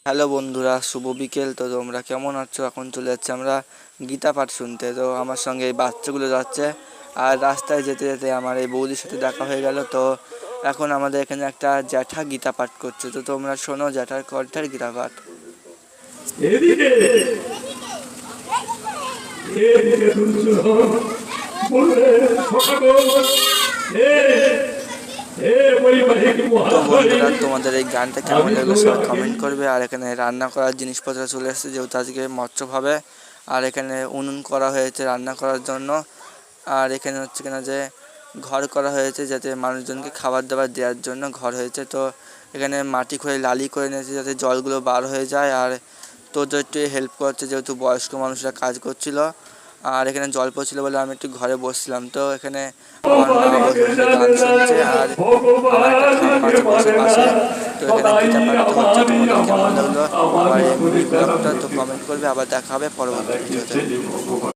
Hello বন্ধুরা, শুভ বিকেল। তো তোমরা কেমন আছো? এখন চলে যাচ্ছে আমরা গীতা পাঠ শুনতে। তো আমার সঙ্গে এই বাচ্চাগুলো যাচ্ছে, আর রাস্তায় যেতে যেতে আমার এই বৌদির সাথে দেখা হয়ে গেল। তো এখন আমাদের এখানে একটা জ্যাঠা গীতা পাঠ করছে, তো তোমরা শোনো জ্যাঠার কণ্ঠের গীতা পাঠ। এদিকে এদিকে বললে তো বন্ধুরা, তোমাদের এই গানটা কেমন লাগলো সবাই কমেন্ট করবে। আর এখানে রান্না করার জিনিসপত্র চলে এসেছে, যেহেতু আজকে মৎস্যভাবে। আর এখানে উনুন করা হয়েছে রান্না করার জন্য। আর এখানে হচ্ছে কিনা যে ঘর করা হয়েছে, যাতে মানুষজনকে খাবার দাবার দেওয়ার জন্য ঘর হয়েছে। তো এখানে মাটি খুঁড়ে লালি করে নিয়েছে, যাতে জলগুলো বার হয়ে যায়। আর তোদের একটু হেল্প করছে, যেহেতু বয়স্ক মানুষরা কাজ করছিল। আর এখানে জল পড়ছিল বলে আমি একটু ঘরে বসছিলাম। তো এখানে আমার মা বসে বসে গান শুনছে, আর আমার একটা ঠাম্মা আছে বসে পাশে। তো এখানে গীতা পাঠ তো হচ্ছে। তোমাদের কেমন লাগলো আমার এই ব্লগটা তো কমেন্ট করবে। আবার দেখা হবে পরবর্তী ভিডিওতে।